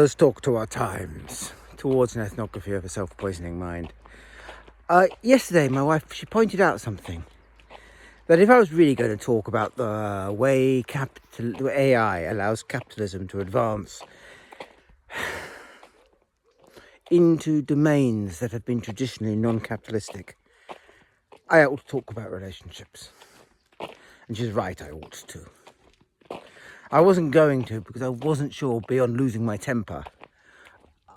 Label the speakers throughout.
Speaker 1: Let's talk to our times towards an ethnography of a self-poisoning mind. Yesterday, my wife, she pointed out something. That if I was really going to talk about the way AI allows capitalism to advance into domains that have been traditionally non-capitalistic, I ought to talk about relationships. And she's right, I ought to. I wasn't going to because I wasn't sure, beyond losing my temper,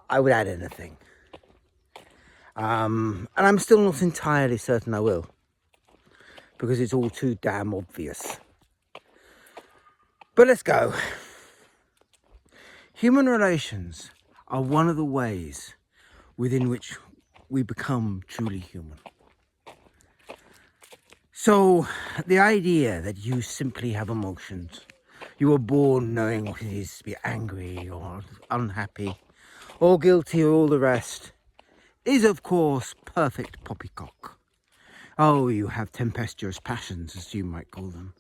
Speaker 1: I would add anything. And I'm still not entirely certain I will, because it's all too damn obvious. But let's go. Human relations are one of the ways within which we become truly human. So the idea that you simply have emotions, you were born knowing what it is to be angry or unhappy or guilty or all the rest, is of course perfect poppycock. Oh, you have tempestuous passions, as you might call them.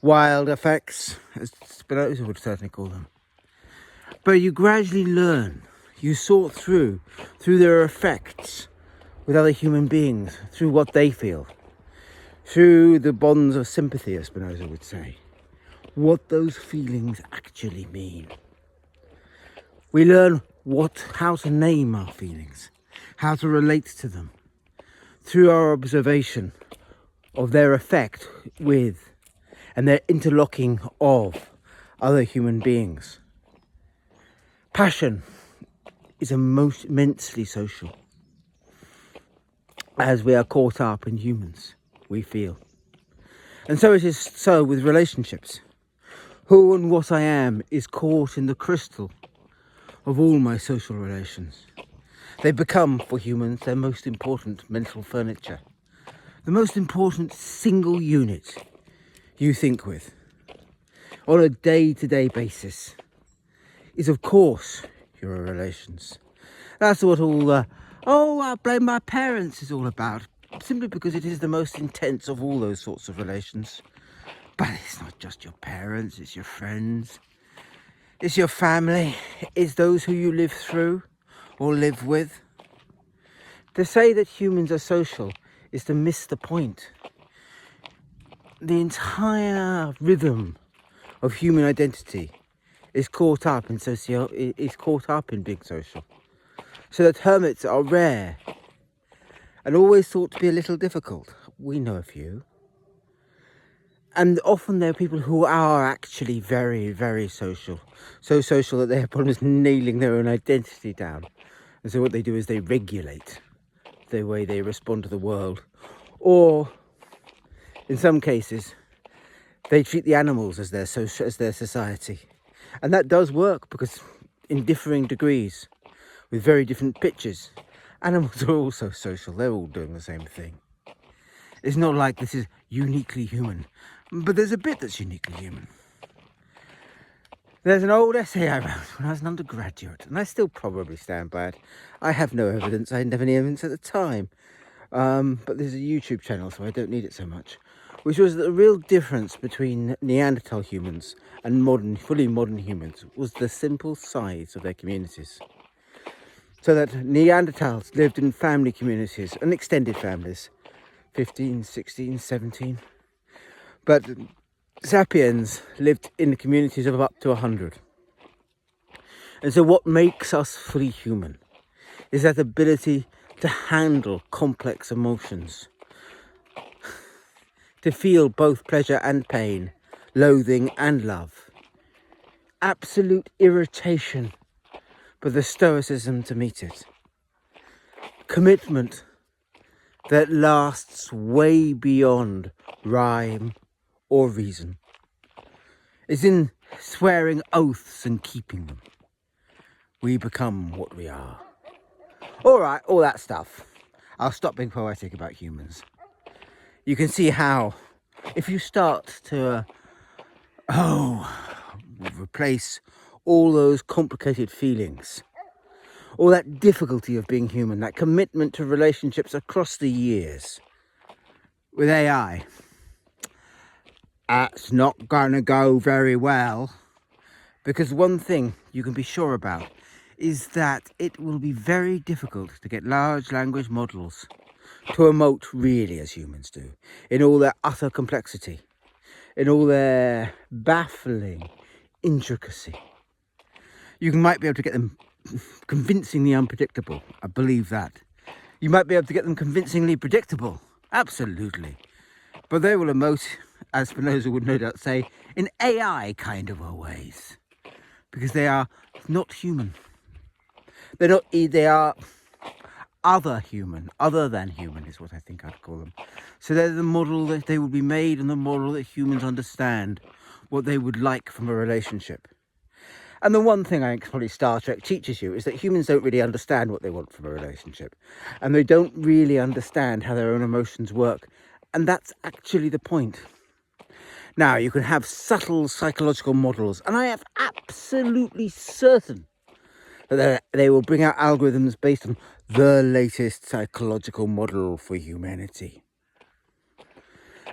Speaker 1: Wild affects, as Spinoza would certainly call them. But you gradually learn, you sort through their effects with other human beings, through what they feel, through the bonds of sympathy, as Spinoza would say, what those feelings actually mean. We learn how to name our feelings, how to relate to them, through our observation of their effect with and their interlocking of other human beings. Passion is most immensely social. As we are caught up in humans, we feel. And so it is so with relationships. Who and what I am is caught in the crystal of all my social relations. They become, for humans, their most important mental furniture. The most important single unit you think with on a day-to-day basis is, of course, your relations. That's what all I blame my parents is all about, simply because it is the most intense of all those sorts of relations. But it's not just your parents, it's your friends, it's your family, it's those who you live through or live with. To say that humans are social is to miss the point. The entire rhythm of human identity is caught up in being social. So that hermits are rare and always thought to be a little difficult. We know a few. And often there are people who are actually very, very social. So social that they have problems nailing their own identity down. And so what they do is they regulate the way they respond to the world. Or, in some cases, they treat the animals as their society. And that does work, because in differing degrees, with very different pitches, animals are also social. They're all doing the same thing. It's not like this is uniquely human, but there's a bit that's uniquely human. There's an old essay I wrote when I was an undergraduate, and I still probably stand by it. I have no evidence. I didn't have any evidence at the time. But there's a YouTube channel, so I don't need it so much. Which was that the real difference between Neanderthal humans and fully modern humans was the simple size of their communities. So that Neanderthals lived in family communities and extended families, 15, 16, 17. But Sapiens lived in communities of up to 100. And so what makes us fully human is that ability to handle complex emotions, to feel both pleasure and pain, loathing and love, absolute irritation, but the stoicism to meet it, commitment that lasts way beyond rhyme or reason, is in swearing oaths and keeping them. We become what we are. All right, all that stuff. I'll stop being poetic about humans. You can see how, if you start to, replace all those complicated feelings, all that difficulty of being human, that commitment to relationships across the years, with AI, it's not going to go very well. Because one thing you can be sure about is that it will be very difficult to get large language models to emote really as humans do, in all their utter complexity, in all their baffling intricacy. You might be able to get them convincingly unpredictable. I believe that. You might be able to get them convincingly predictable. Absolutely. But they will emote, as Spinoza would no doubt say, in AI kind of a ways. Because they are not human. They are other human, other than human is what I think I'd call them. So they're the model that they will be made and the model that humans understand what they would like from a relationship. And the one thing I think probably Star Trek teaches you is that humans don't really understand what they want from a relationship. And they don't really understand how their own emotions work. And that's actually the point. Now, you can have subtle psychological models, and I am absolutely certain that they will bring out algorithms based on the latest psychological model for humanity.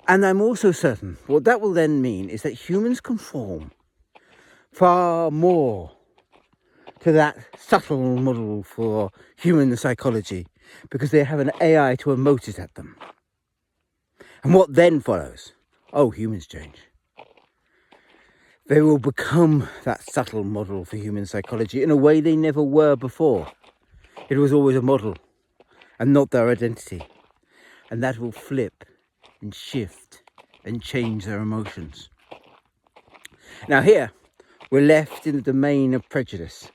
Speaker 1: And I'm also certain what that will then mean is that humans conform far more to that subtle model for human psychology because they have an AI to emote it at them. And what then follows? Oh, humans change. They will become that subtle model for human psychology in a way they never were before. It was always a model and not their identity. And that will flip and shift and change their emotions. Now here, we're left in the domain of prejudice.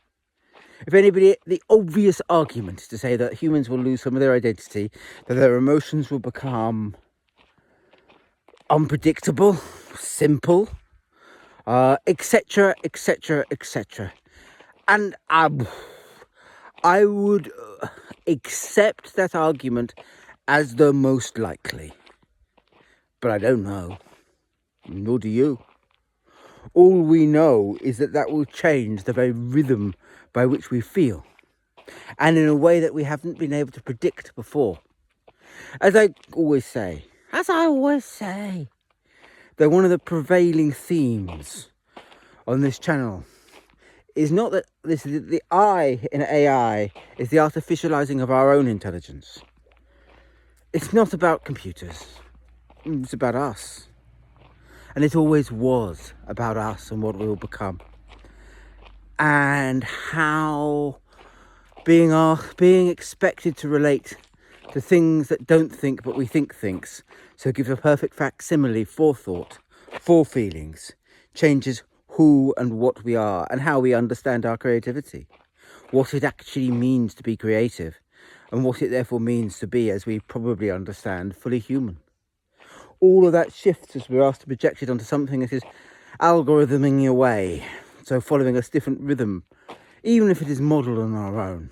Speaker 1: If anybody, the obvious argument is to say that humans will lose some of their identity, that their emotions will become unpredictable, simple, etc., etc., etc. And I would accept that argument as the most likely. But I don't know. Nor do you. All we know is that that will change the very rhythm by which we feel. And in a way that we haven't been able to predict before. As I always say, that one of the prevailing themes on this channel is not that the I in AI is the artificializing of our own intelligence. It's not about computers. It's about us. And it always was about us and what we will become. And how being expected to relate to things that don't think but we think thinks, so gives a perfect facsimile for thought, for feelings, changes who and what we are and how we understand our creativity, what it actually means to be creative, and what it therefore means to be, as we probably understand, fully human. All of that shifts as we're asked to project it onto something that is algorithming away, so following a different rhythm, even if it is modelled on our own,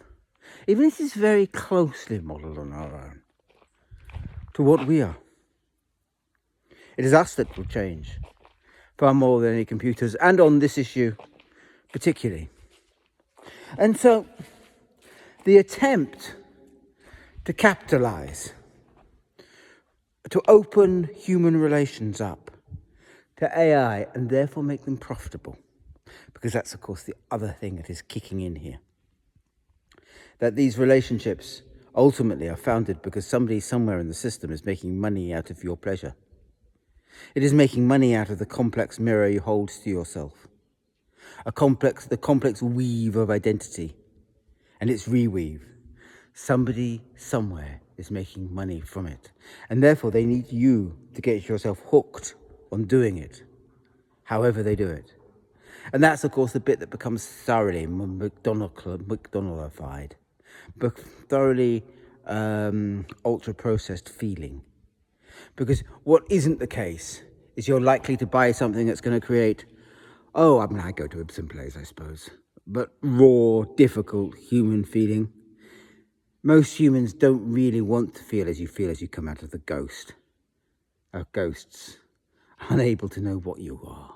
Speaker 1: even if it is very closely modelled on our own, to what we are. It is us that will change, far more than any computers, and on this issue particularly. And so, the attempt to capitalise, to open human relations up to AI and therefore make them profitable, because that's of course the other thing that is kicking in here, that these relationships ultimately are founded because somebody somewhere in the system is making money out of your pleasure. It is making money out of the complex mirror you hold to yourself, the complex weave of identity and its reweave. Somebody somewhere is making money from it, and therefore they need you to get yourself hooked on doing it, however they do it. And that's of course the bit that becomes thoroughly McDonaldified, but thoroughly ultra-processed feeling. Because what isn't the case is you're likely to buy something that's going to create, I go to Ibsen plays, I suppose, but raw, difficult human feeling. Most humans don't really want to feel as you come out of the ghosts, unable to know what you are.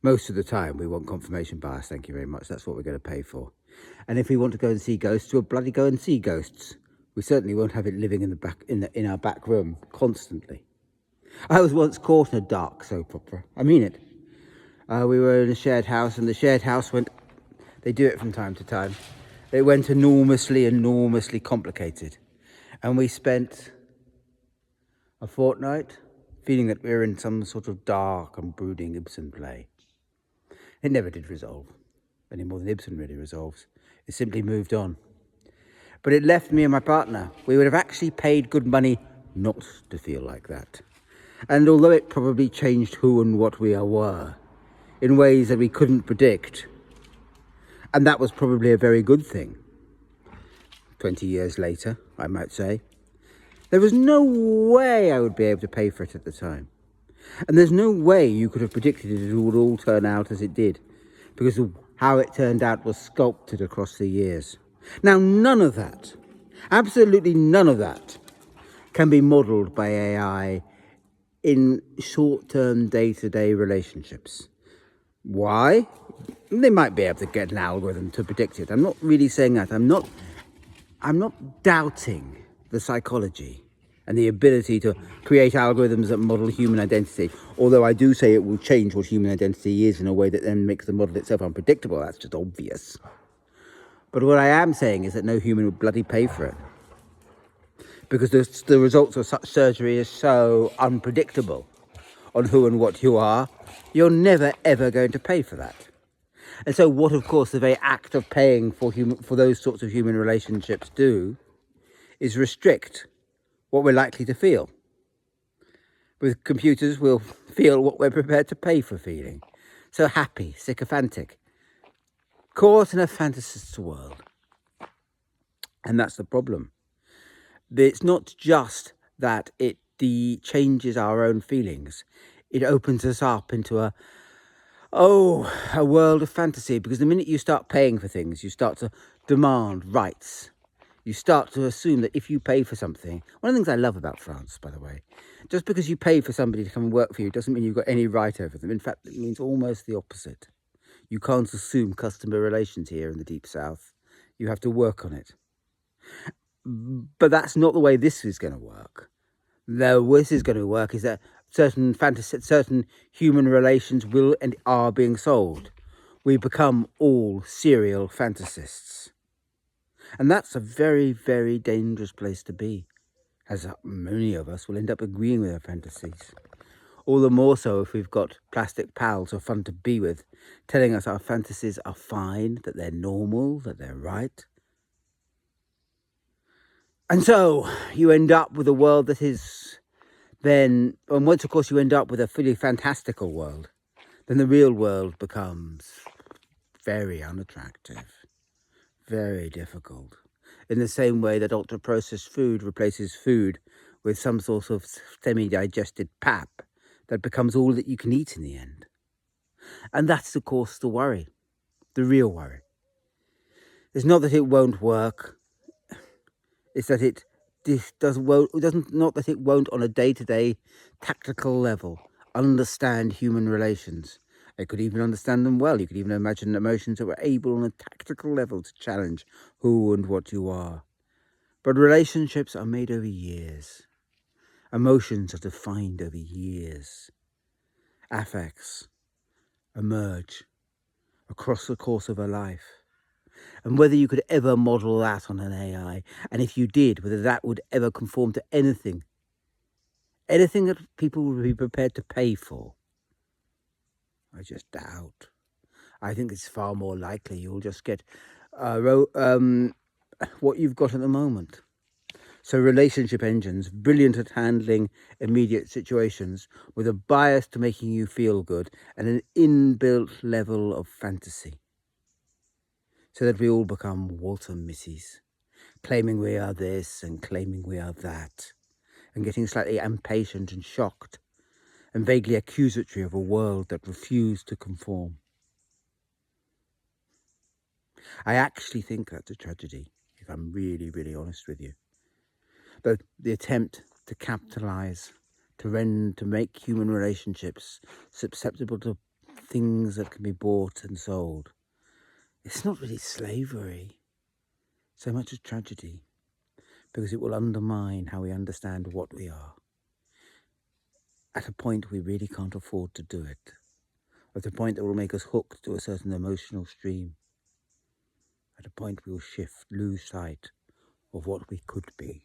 Speaker 1: Most of the time we want confirmation bias, thank you very much, that's what we're going to pay for. And if we want to go and see ghosts, we'll bloody go and see ghosts. We certainly won't have it living in our back room constantly. I was once caught in a dark soap opera. I mean it. We were in a shared house, and the shared house they do it from time to time. It went enormously complicated. And we spent a fortnight feeling that we were in some sort of dark and brooding Ibsen play. It never did resolve, any more than Ibsen really resolves. It simply moved on. But it left me and my partner. We would have actually paid good money not to feel like that. And although it probably changed who and what we were in ways that we couldn't predict, and that was probably a very good thing, 20 years later, I might say, there was no way I would be able to pay for it at the time. And there's no way you could have predicted it would all turn out as it did, because of how it turned out was sculpted across the years. Now, none of that, absolutely none of that, can be modelled by AI in short-term, day-to-day relationships. Why? They might be able to get an algorithm to predict it. I'm not really saying that. I'm not doubting the psychology and the ability to create algorithms that model human identity. Although I do say it will change what human identity is in a way that then makes the model itself unpredictable. That's just obvious. But what I am saying is that no human would bloody pay for it. Because the results of such surgery is so unpredictable on who and what you are, you're never ever going to pay for that. And so what, of course, the very act of paying for those sorts of human relationships do is restrict what we're likely to feel. With computers, we'll feel what we're prepared to pay for feeling. So happy, sycophantic, caught in a fantasist's world. And that's the problem. It's not just that it changes our own feelings. It opens us up into a world of fantasy, because the minute you start paying for things, you start to demand rights. You start to assume that if you pay for something, one of the things I love about France, by the way, just because you pay for somebody to come and work for you doesn't mean you've got any right over them. In fact, it means almost the opposite. You can't assume customer relations here in the Deep South. You have to work on it. But that's not the way this is going to work. The way this is going to work is that certain human relations will and are being sold. We become all serial fantasists. And that's a very, very dangerous place to be, as many of us will end up agreeing with our fantasies. All the more so if we've got plastic pals who are fun to be with, telling us our fantasies are fine, that they're normal, that they're right. And so you end up with a world that is then, and once of course you end up with a fully fantastical world, then the real world becomes very unattractive, very difficult. In the same way that ultra-processed food replaces food with some sort of semi-digested pap that becomes all that you can eat in the end. And that's, of course, the worry, the real worry. It's not that it won't work. It's that it not that it won't on a day-to-day tactical level understand human relations. It could even understand them well. You could even imagine emotions that were able on a tactical level to challenge who and what you are. But relationships are made over years. Emotions are defined over years. Affects emerge across the course of a life. And whether you could ever model that on an AI, and if you did, whether that would ever conform to anything that people would be prepared to pay for, I just doubt. I think it's far more likely you'll just get what you've got at the moment. So relationship engines, brilliant at handling immediate situations with a bias to making you feel good and an inbuilt level of fantasy. So that we all become Walter Mitty's, claiming we are this and claiming we are that, and getting slightly impatient and shocked and vaguely accusatory of a world that refused to conform. I actually think that's a tragedy, if I'm really, really honest with you. But the attempt to capitalise, to make human relationships susceptible to things that can be bought and sold, it's not really slavery so much as tragedy, because it will undermine how we understand what we are. At a point we really can't afford to do it. at a point that will make us hooked to a certain emotional stream. At a point we will lose sight of what we could be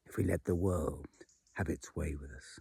Speaker 1: if we let the world have its way with us.